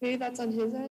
Okay, that's on his end.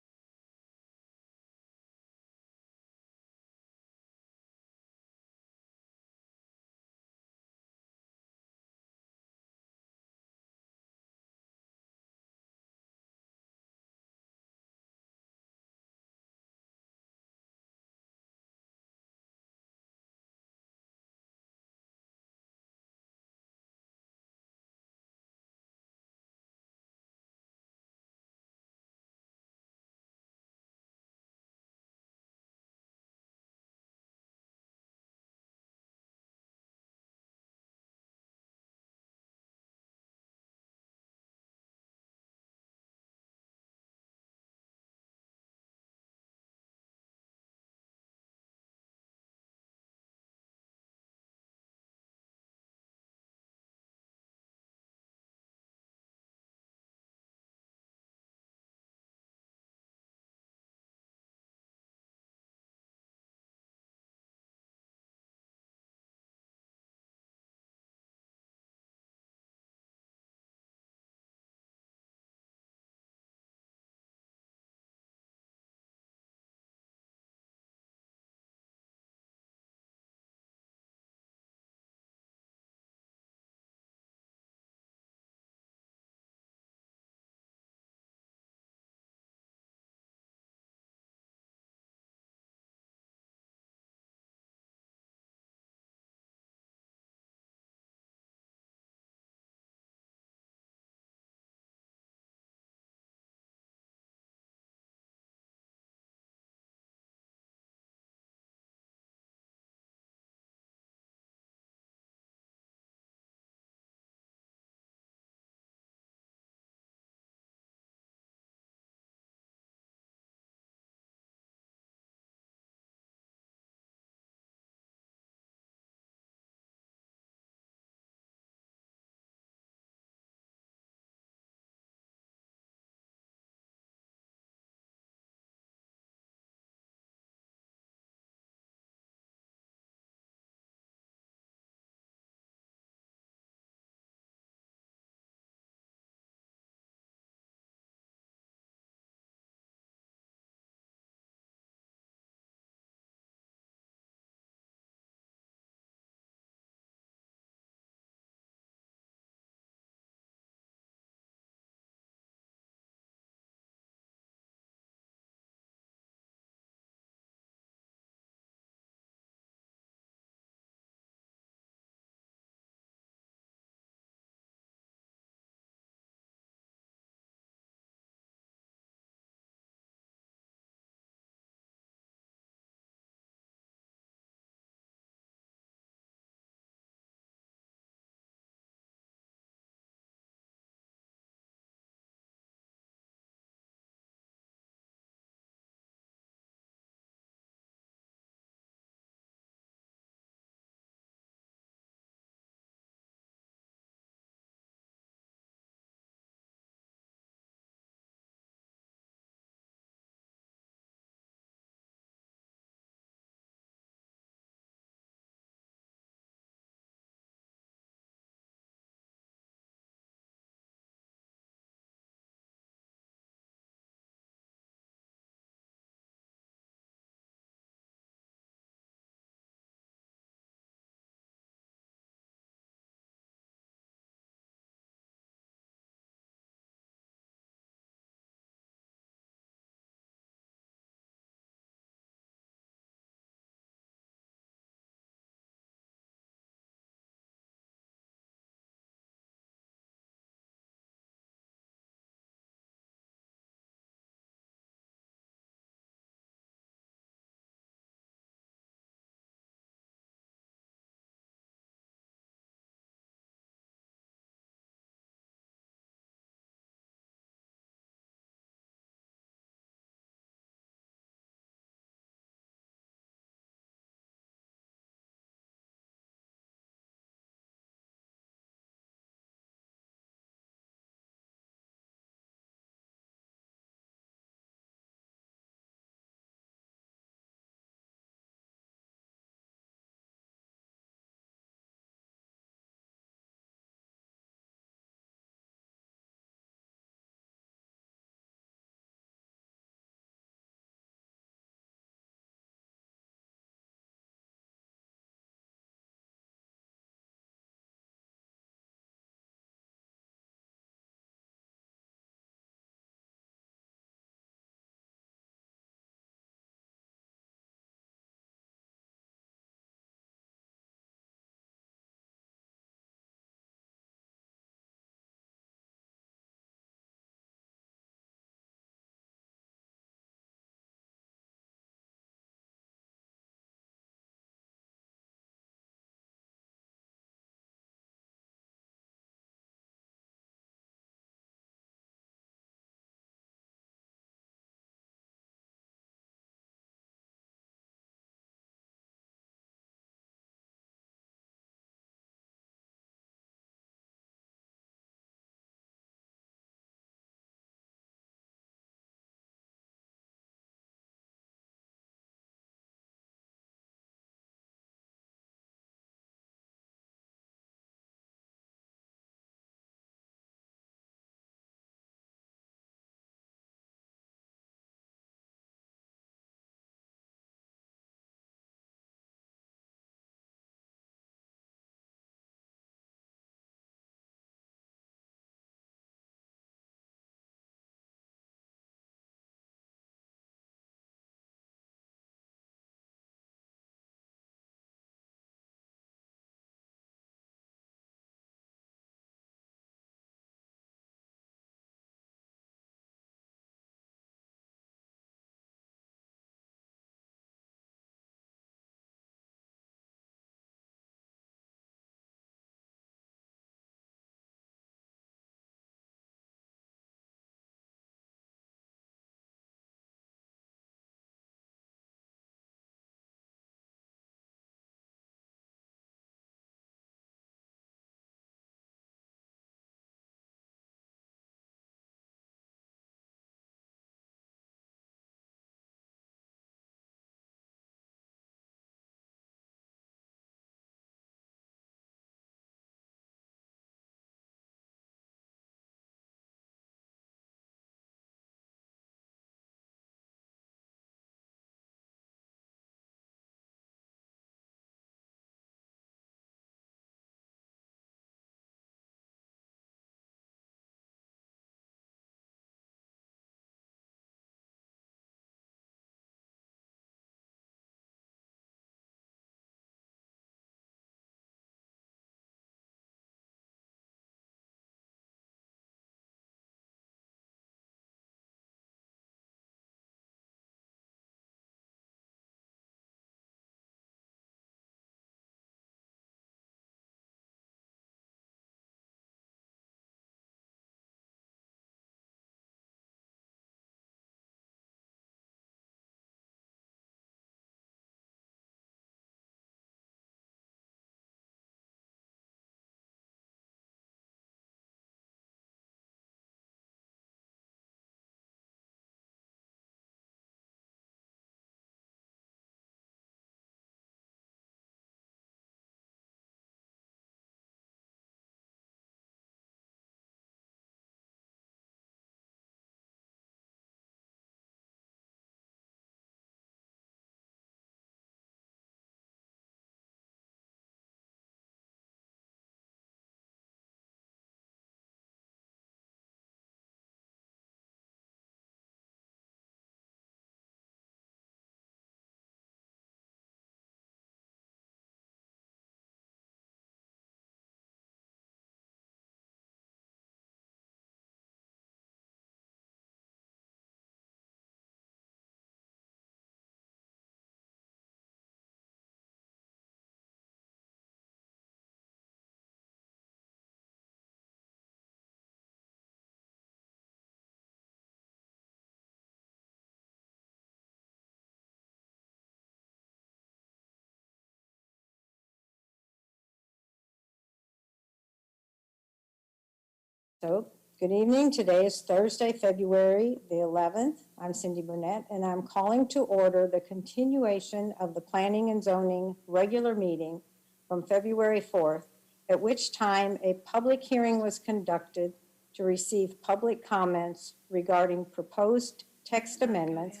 So, good evening. Today is Thursday, February the 11th. I'm Cindy Burnett, and I'm calling to order the continuation of the Planning and Zoning regular meeting from February 4th, at which time a public hearing was conducted to receive public comments regarding proposed text amendments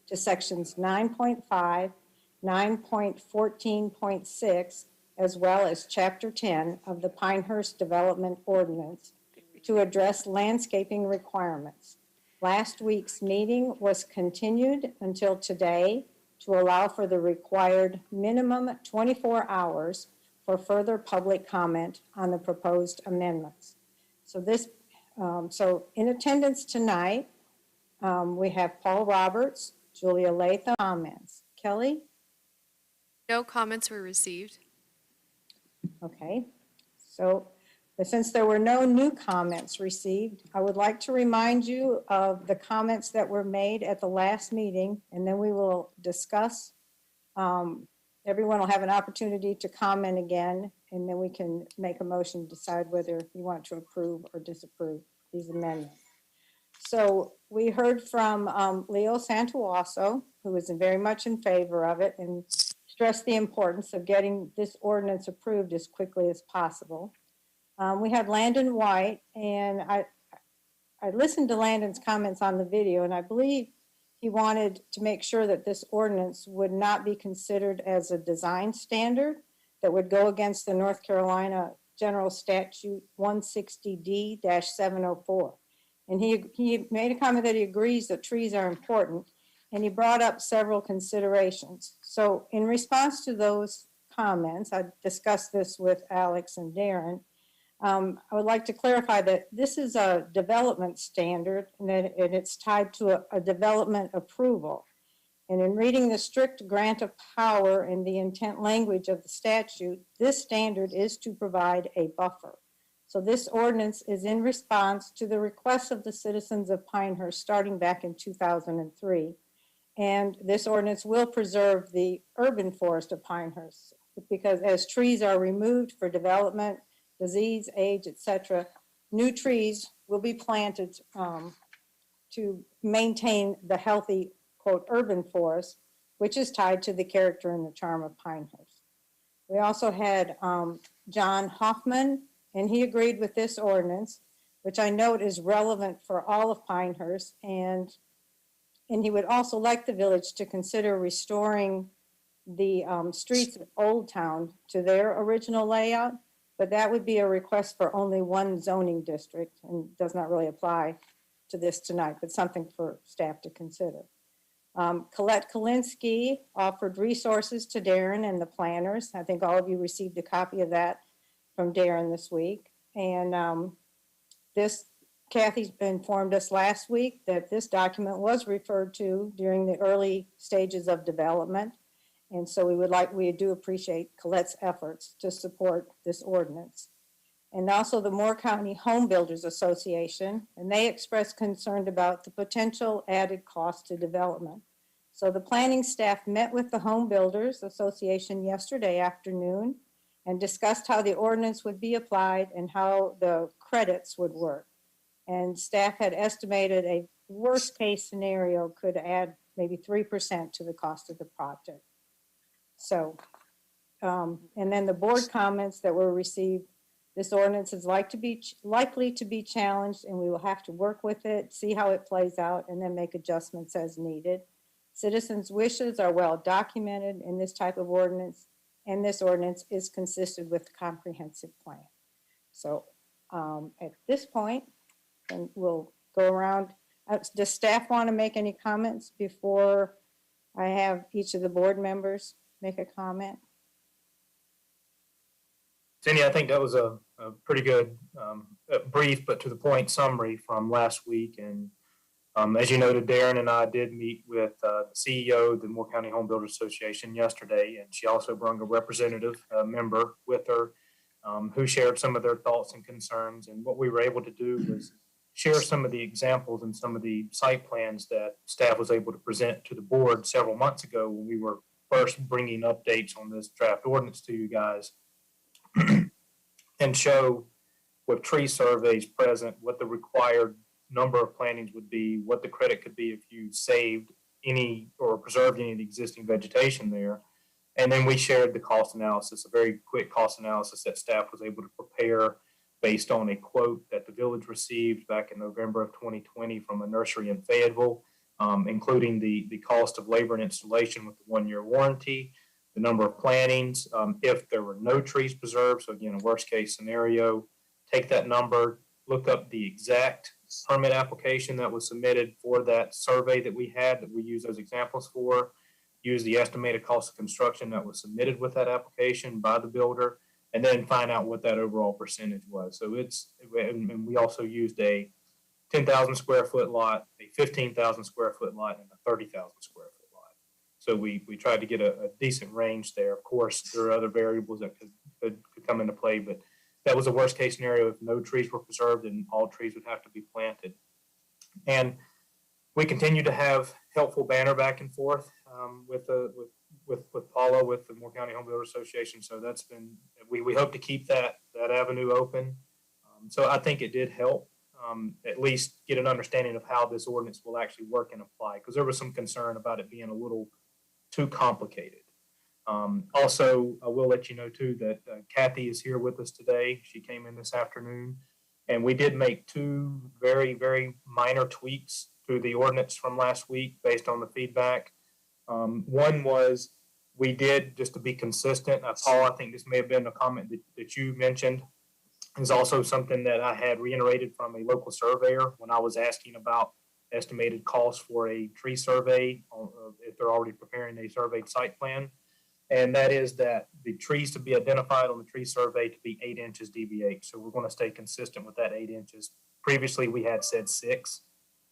to sections 9.5, 9.14.6, as well as Chapter 10 of the Pinehurst Development Ordinance to address landscaping requirements. Last week's meeting was continued until today to allow for the required minimum 24 hours for further public comment on the proposed amendments. So in attendance tonight, we have Paul Roberts, Julia Latham. Comments. Kelly? No comments were received. Okay. So since there were no new comments received, I would like to remind you of the comments that were made at the last meeting, and then we will discuss. Everyone will have an opportunity to comment again, and then we can make a motion to decide whether you want to approve or disapprove these amendments. So we heard from Leo Santuoso, who was very much in favor of it and stressed the importance of getting this ordinance approved as quickly as possible. We had Landon White, and I listened to Landon's comments on the video, and I believe he wanted to make sure that this ordinance would not be considered as a design standard that would go against the North Carolina General Statute 160D-704. And he made a comment that he agrees that trees are important, and he brought up several considerations. So in response to those comments, I discussed this with Alex and Darren. I would like to clarify that this is a development standard and that it's tied to a development approval. And in reading the strict grant of power and the intent language of the statute, this standard is to provide a buffer. So this ordinance is in response to the requests of the citizens of Pinehurst starting back in 2003. And this ordinance will preserve the urban forest of Pinehurst because as trees are removed for development, disease, age, etc., new trees will be planted to maintain the healthy, quote, urban forest, which is tied to the character and the charm of Pinehurst. We also had John Hoffman, and he agreed with this ordinance, which I note is relevant for all of Pinehurst, and he would also like the village to consider restoring the streets of Old Town to their original layout, but that would be a request for only one zoning district and does not really apply to this tonight, but something for staff to consider. Colette Kalinsky offered resources to Darren and the planners. I think all of you received a copy of that from Darren this week. And Kathy informed us last week that this document was referred to during the early stages of development. And so we do appreciate Colette's efforts to support this ordinance. And also the Moore County Home Builders Association, and they expressed concern about the potential added cost to development. So the planning staff met with the Home Builders Association yesterday afternoon and discussed how the ordinance would be applied and how the credits would work. And staff had estimated a worst case scenario could add maybe 3% to the cost of the project. So, and then the board comments that were received, this ordinance is likely to be challenged, and we will have to work with it, see how it plays out, and then make adjustments as needed. Citizens' wishes are well documented in this type of ordinance, and this ordinance is consistent with the comprehensive plan. So at this point, and we'll go around. Does staff want to make any comments before I have each of the board members make a comment? Cindy, I think that was a pretty good brief but to the point summary from last week. And as you noted, Darren and I did meet with the CEO of the Moore County Home Builders Association yesterday, and she also brought a representative member with her who shared some of their thoughts and concerns. And what we were able to do was share some of the examples and some of the site plans that staff was able to present to the board several months ago when we were first bringing updates on this draft ordinance to you guys and show with tree surveys present, what the required number of plantings would be, what the credit could be if you saved any or preserved any of the existing vegetation there. And then we shared the cost analysis, a very quick cost analysis that staff was able to prepare based on a quote that the village received back in November of 2020 from a nursery in Fayetteville, including the cost of labor and installation with the 1-year warranty, the number of plantings, if there were no trees preserved. So again, a worst case scenario, take that number, look up the exact permit application that was submitted for that survey that we had that we use those examples for, use the estimated cost of construction that was submitted with that application by the builder, and then find out what that overall percentage was. So and we also used a 10,000 square foot lot, a 15,000 square foot lot, and a 30,000 square foot lot. So we tried to get a decent range there. Of course, there are other variables that could come into play, but that was a worst case scenario if no trees were preserved and all trees would have to be planted. And we continue to have helpful banter back and forth with Paula, with the Moore County Home Builder Association. So that's been, we hope to keep that avenue open. So I think it did help at least get an understanding of how this ordinance will actually work and apply, because there was some concern about it being a little too complicated. Also, I will let you know too that Kathy is here with us today. She came in this afternoon, and we did make 2 very, very minor tweaks to the ordinance from last week based on the feedback. One was we did, just to be consistent, Paul, I think this may have been a comment that you mentioned, is also something that I had reiterated from a local surveyor when I was asking about estimated costs for a tree survey, if they're already preparing a surveyed site plan. And that is that the trees to be identified on the tree survey to be 8 inches DBH. So we're going to stay consistent with that 8 inches. Previously, we had said 6,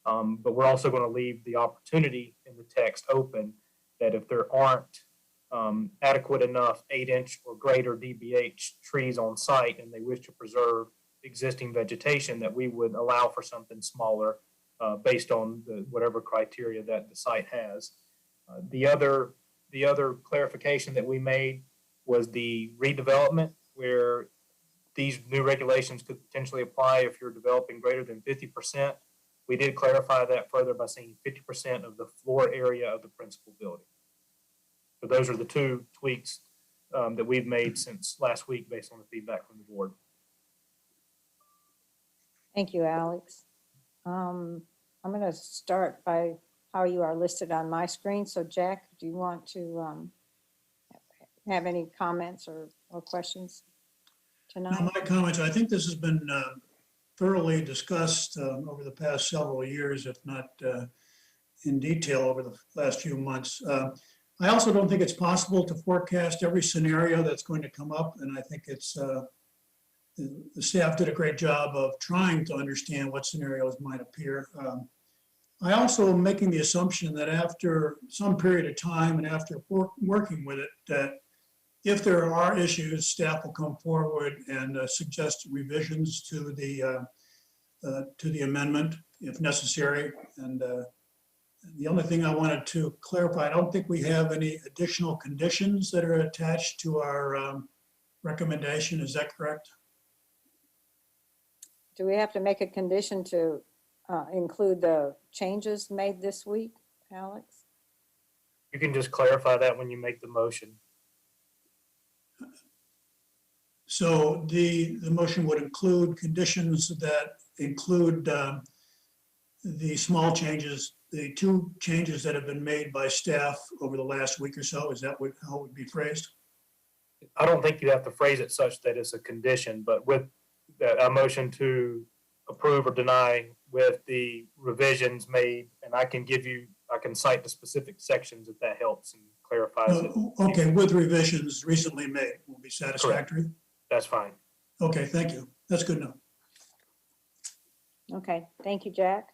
but we're also going to leave the opportunity in the text open that if there aren't adequate enough 8-inch or greater DBH trees on site and they wish to preserve existing vegetation, that we would allow for something smaller based on whatever criteria that the site has. The other clarification that we made was the redevelopment, where these new regulations could potentially apply if you're developing greater than 50%. We did clarify that further by saying 50% of the floor area of the principal building. So those are the 2 tweaks that we've made since last week based on the feedback from the board. Thank you, Alex. I'm going to start by how you are listed on my screen. So Jack, do you want to have any comments or questions tonight? No, my comments, I think this has been thoroughly discussed over the past several years, if not in detail over the last few months. I also don't think it's possible to forecast every scenario that's going to come up, and I think it's the staff did a great job of trying to understand what scenarios might appear. I also am making the assumption that after some period of time and after working with it, that if there are issues, staff will come forward and suggest revisions to the amendment if necessary. And the only thing I wanted to clarify, I don't think we have any additional conditions that are attached to our recommendation. Is that correct? Do we have to make a condition to include the changes made this week, Alex? You can just clarify that when you make the motion. So the motion would include conditions that include the small changes, the 2 changes that have been made by staff over the last week or so. Is that how it would be phrased? I don't think you have to phrase it such that it's a condition, but with a motion to approve or deny with the revisions made, and I can cite the specific sections if that helps and clarifies it. Okay, with revisions recently made will be satisfactory. Correct. That's fine. Okay, thank you. That's good enough. Okay, thank you, Jack.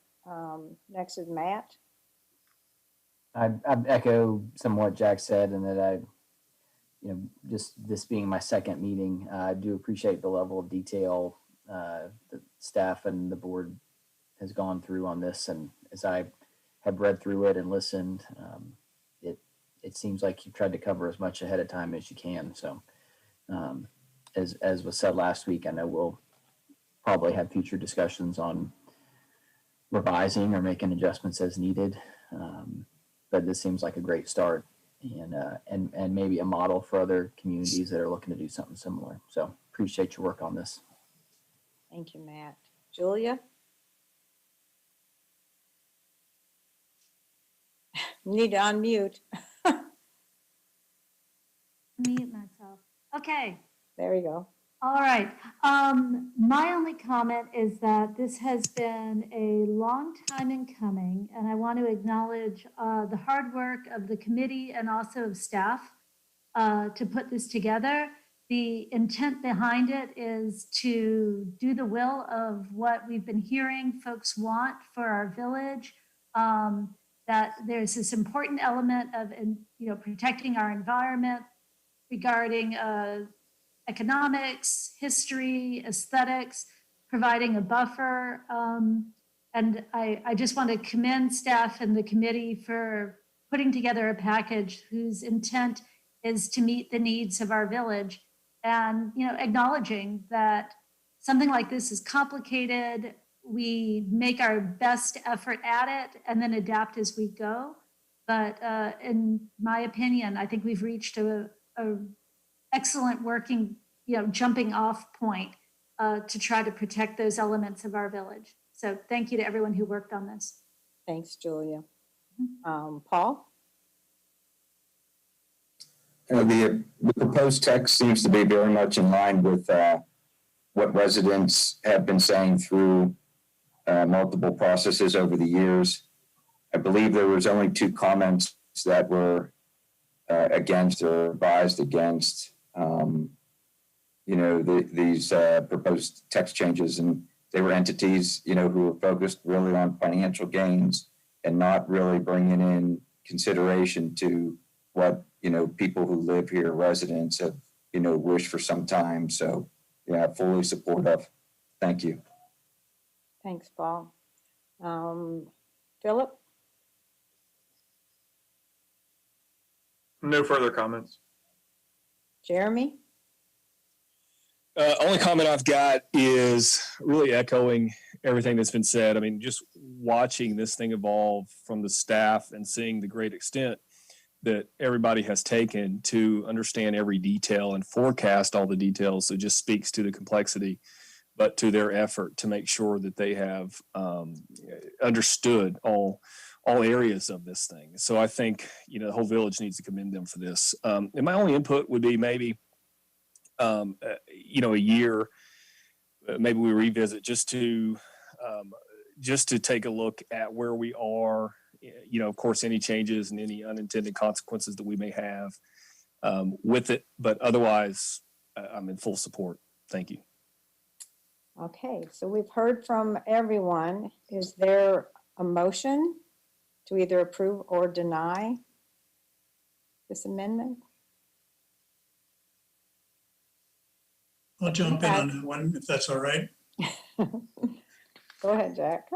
Next is Matt. I echo some of what Jack said, and that just this being my second meeting, I do appreciate the level of detail the staff and the board has gone through on this. And as I have read through it and listened, it seems like you tried to cover as much ahead of time as you can. So as was said last week, I know probably have future discussions on revising or making adjustments as needed. But this seems like a great start and maybe a model for other communities that are looking to do something similar. So appreciate your work on this. Thank you, Matt. Julia? You need to unmute. Mute myself. Okay, There you go. all right. My only comment is that this has been a long time in coming, and I want to acknowledge the hard work of the committee and also of staff to put this together. The intent behind it is to do the will of what we've been hearing folks want for our village. That there's this important element of, protecting our environment regarding economics, history, aesthetics, providing a buffer. And I just want to commend staff and the committee for putting together a package whose intent is to meet the needs of our village and, acknowledging that something like this is complicated. We make our best effort at it and then adapt as we go. But in my opinion, I think we've reached a excellent working, jumping off point to try to protect those elements of our village. So thank you to everyone who worked on this. Thanks, Julia. Paul? The proposed text seems to be very much in line with what residents have been saying through multiple processes over the years. I believe there was only 2 comments that were against or advised against, these proposed text changes, and they were entities, who were focused really on financial gains and not really bringing in consideration to what, people who live here, residents have, wished for some time. So, yeah, fully supportive. Thank you. Thanks, Paul. Philip? No further comments. Jeremy? Only comment I've got is really echoing everything that's been said. I mean, just watching this thing evolve from the staff and seeing the great extent that everybody has taken to understand every detail and forecast all the details. So it just speaks to the complexity, but to their effort to make sure that they have understood all areas of this thing. So I think, the whole village needs to commend them for this. And my only input would be maybe, a year, maybe we revisit just to take a look at where we are, of course, any changes and any unintended consequences that we may have with it. But otherwise, I'm in full support. Thank you. Okay, so we've heard from everyone. Is there a motion to either approve or deny this amendment? I'll jump in on that one if that's all right. Go ahead, Jack.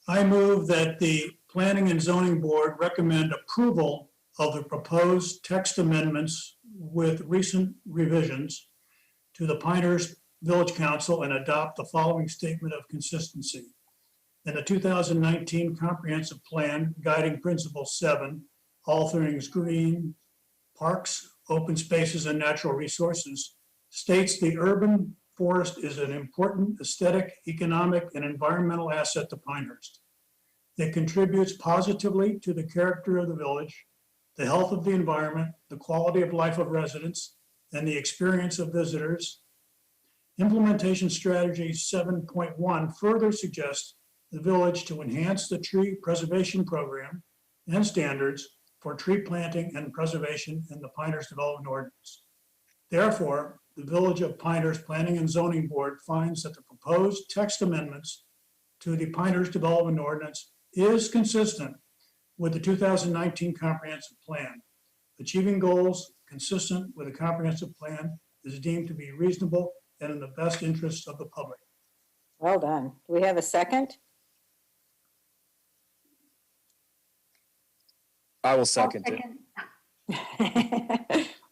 I move that the Planning and Zoning Board recommend approval of the proposed text amendments with recent revisions to the Pinehurst Village Council and adopt the following statement of consistency. In the 2019 Comprehensive Plan, Guiding Principle 7, all things green, parks, open spaces, and natural resources, states the urban forest is an important aesthetic, economic, and environmental asset to Pinehurst. It contributes positively to the character of the village, the health of the environment, the quality of life of residents, and the experience of visitors. Implementation Strategy 7.1 further suggests the village to enhance the tree preservation program and standards for tree planting and preservation in the Pinehurst Development Ordinance. Therefore, the Village of Pinehurst Planning and Zoning Board finds that the proposed text amendments to the Pinehurst Development Ordinance is consistent with the 2019 Comprehensive Plan. Achieving goals consistent with the Comprehensive Plan is deemed to be reasonable and in the best interests of the public. Well done. Do we have a second? I will second it.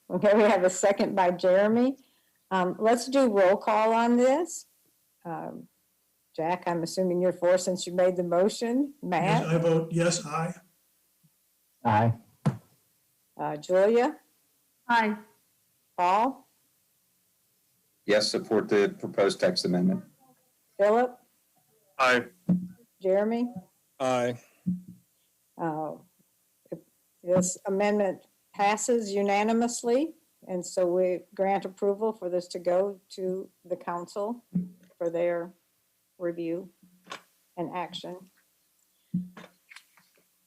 Okay, we have a second by Jeremy. Let's do roll call on this. Jack, I'm assuming you're for since you made the motion. Yes, Matt, I vote yes, aye. Aye. Julia, Aye. Paul, Yes, support the proposed text amendment. Philip, Aye. Jeremy. Aye. If This amendment passes unanimously, and so we grant approval for this to go to the council for their review and action.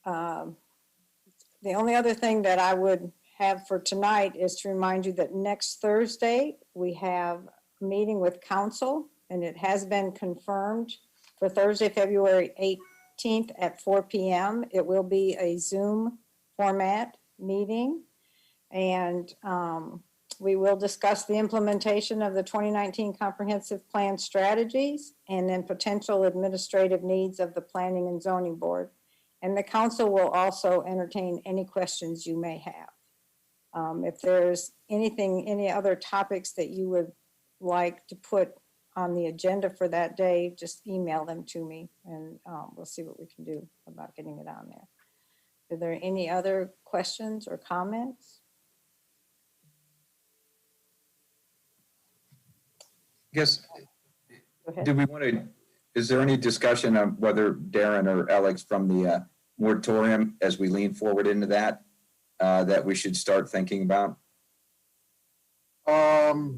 The only other thing that I would have for tonight is to remind you that next Thursday, we have a meeting with council, and it has been confirmed for Thursday, February 18th at 4 p.m. It will be a Zoom format meeting, and we will discuss the implementation of the 2019 Comprehensive Plan strategies and then potential administrative needs of the Planning and Zoning Board. And the council will also entertain any questions you may have. If there's anything, any other topics that you would like to put on the agenda for that day, just email them to me, and we'll see what we can do about getting it on there. Are there any other questions or comments? I guess, Go ahead. do we want to, is there any discussion of whether Darren or Alex from the moratorium, as we lean forward into that, that we should start thinking about?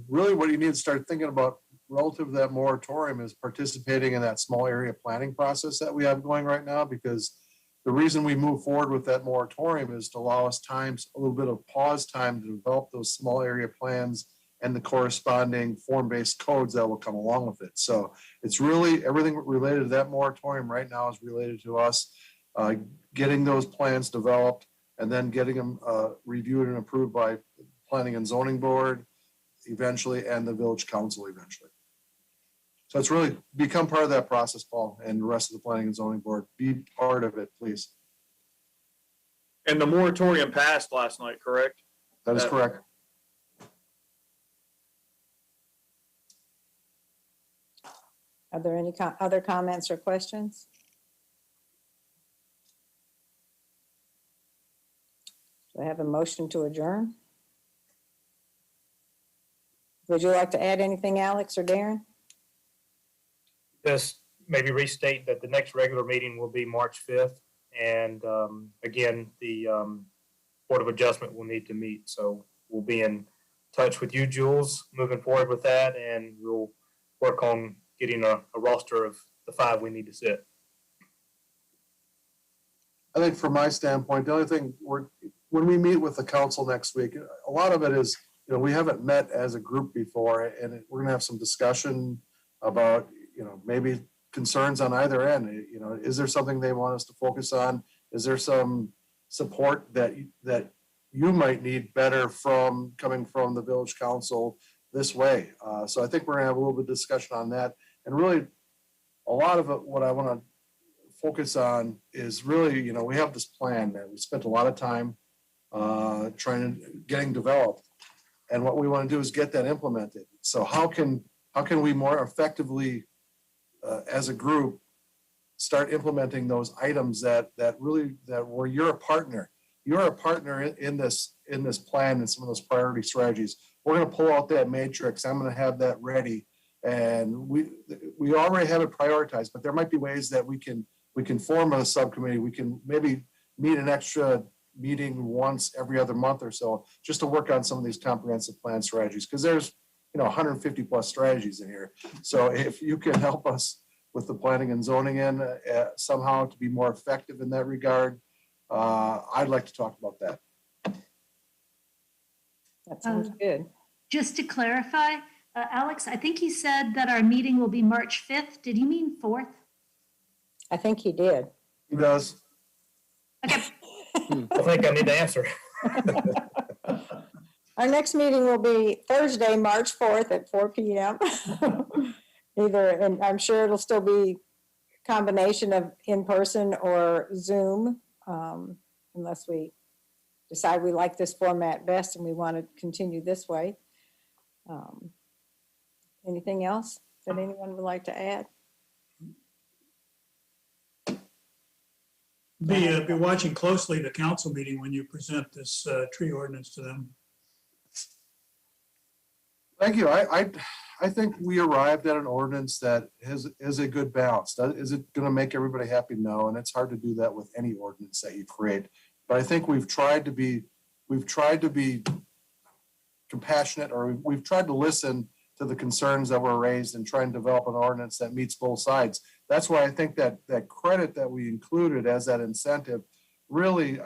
Really what you need to start thinking about relative to that moratorium is participating in that small area planning process that we have going right now, because the reason we move forward with that moratorium is to allow us times, a little bit of pause time to develop those small area plans and the corresponding form-based codes that will come along with it. So it's really everything related to that moratorium right now is related to us getting those plans developed and then getting them reviewed and approved by Planning and Zoning Board eventually, and the Village Council eventually. So it's really become part of that process, Paul, and the rest of the Planning and Zoning Board. Be part of it, please. And the moratorium passed last night, correct? That is correct. Are there any other comments or questions? Do I have a motion to adjourn? Would you like to add anything, Alex or Darren? Just maybe restate that the next regular meeting will be March 5th. And again, the Board of Adjustment will need to meet. So we'll be in touch with you, Jules, moving forward with that. And we'll work on getting a roster of the 5 we need to sit. I think from my standpoint, the only thing when we meet with the council next week, a lot of it is, we haven't met as a group before, and we're gonna have some discussion about, maybe concerns on either end. Is there something they want us to focus on? Is there some support that you might need better coming from the village council this way? So I think we're gonna have a little bit of discussion on that. And really, a lot of it, what I want to focus on is really, we have this plan that we spent a lot of time getting developed. And what we want to do is get that implemented. So how can we more effectively, as a group, start implementing those items that where you're a partner. You're a partner in this plan and some of those priority strategies. We're going to pull out that matrix. I'm going to have that ready. And we already have it prioritized, but there might be ways that we can form a subcommittee. We can maybe meet an extra meeting once every other month or so, just to work on some of these comprehensive plan strategies, because there's 150 plus strategies in here. So if you can help us with the planning and zoning somehow to be more effective in that regard, I'd like to talk about that. That sounds good. Just to clarify, Alex, I think he said that our meeting will be March 5th. Did he mean 4th? I think he did. He does. Okay. I think I need to answer. Our next meeting will be Thursday, March 4th at 4 p.m. And I'm sure it'll still be a combination of in-person or Zoom, unless we decide we like this format best and we want to continue this way. Anything else that anyone would like to add? Be watching closely the council meeting when you present this tree ordinance to them. Thank you. I think we arrived at an ordinance that is a good balance. Is it going to make everybody happy? No, and it's hard to do that with any ordinance that you create. But I think we've tried to be compassionate, or we've tried to listen to the concerns that were raised and try and develop an ordinance that meets both sides. That's why I think that credit that we included as that incentive really,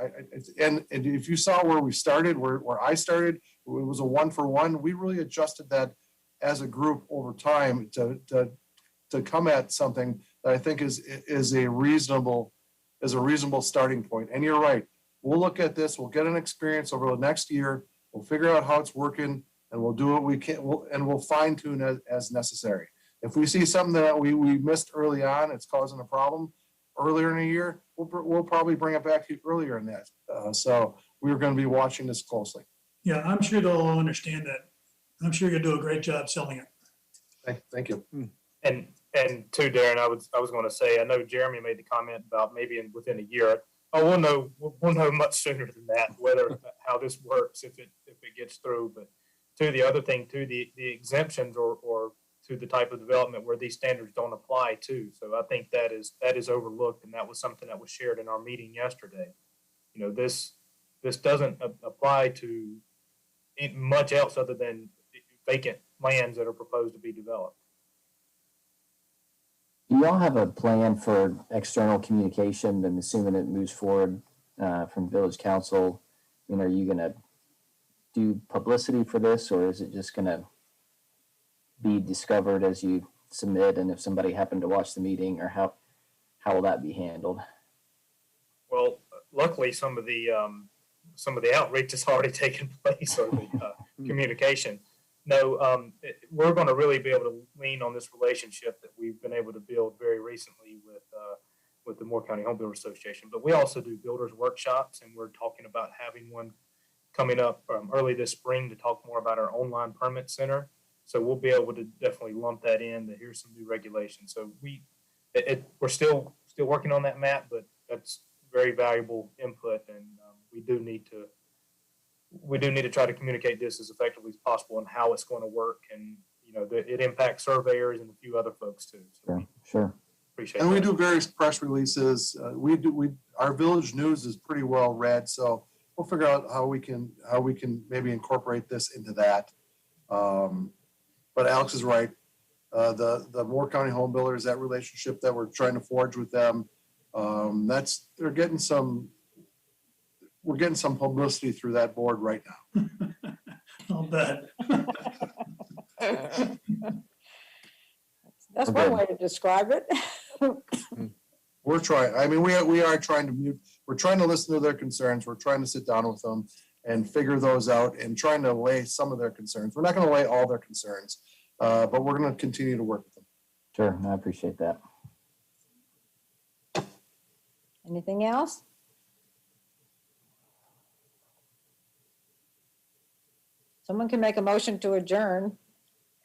and if you saw where we started, where I started, it was a 1-for-1. We really adjusted that as a group over time to come at something that I think is a reasonable starting point. And you're right. We'll look at this. We'll get an experience over the next year. We'll figure out how it's working, and we'll do what we can. We'll fine tune as necessary. If we see something that we missed early on, it's causing a problem earlier in the year, we'll probably bring it back to you earlier in that. So we're going to be watching this closely. Yeah, I'm sure they'll all understand that. I'm sure you'll do a great job selling it. Thank you. And to Darren, I was going to say, I know Jeremy made the comment about maybe within a year. Oh, we'll know much sooner than that how this works if it gets through. But to the other thing, to the exemptions or to the type of development where these standards don't apply to. So I think that is overlooked, and that was something that was shared in our meeting yesterday. You know, this doesn't apply to much else other than vacant lands that are proposed to be developed. Do y'all have a plan for external communication? I'm assuming it moves forward from village council. Are you going to do publicity for this, or is it just going to be discovered as you submit? And if somebody happened to watch the meeting, or how will that be handled? Well, luckily, some of the outreach has already taken place, or the communication. No, we're going to really be able to lean on this relationship that we've been able to build very recently with the Moore County Home Builders Association. But we also do builders workshops, and we're talking about having one coming up early this spring to talk more about our online permit center. So we'll be able to definitely lump that in. That here's some new regulations. So we're still working on that, Matt, but that's very valuable input, and we do need to try to communicate this as effectively as possible and how it's going to work. And it impacts surveyors and a few other folks too. So Sure. Appreciate And that. we do various press releases. Our village news is pretty well read, so we'll figure out how we can maybe incorporate this into that. But Alex is right. The Moore County Home Builders, that relationship that we're trying to forge with them, we're getting some publicity through that board right now. I'll bet. That's one way to describe it. We're trying. I mean, we are trying to listen to their concerns. We're trying to sit down with them and figure those out and trying to allay some of their concerns. We're not going to allay all their concerns, but we're going to continue to work with them. Sure, I appreciate that. Anything else? Someone can make a motion to adjourn,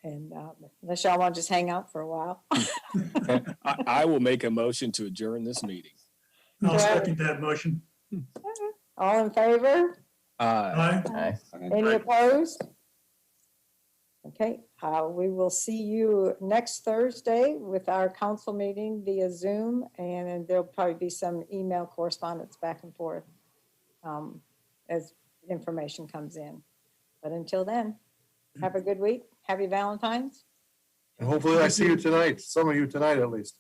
and unless y'all want to just hang out for a while. I will make a motion to adjourn this meeting. I'll second that motion. All in favor? Aye. Aye. Any opposed? Okay, we will see you next Thursday with our council meeting via Zoom, and then there'll probably be some email correspondence back and forth as information comes in. But until then, have a good week. Happy Valentine's. And hopefully I see you tonight, some of you tonight at least.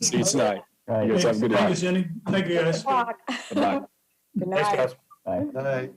See you tonight. All right. You guys have a good Thank you, night. Cindy. Thank you, guys. Bye-bye. Good Thanks, night. guys. Bye. Night.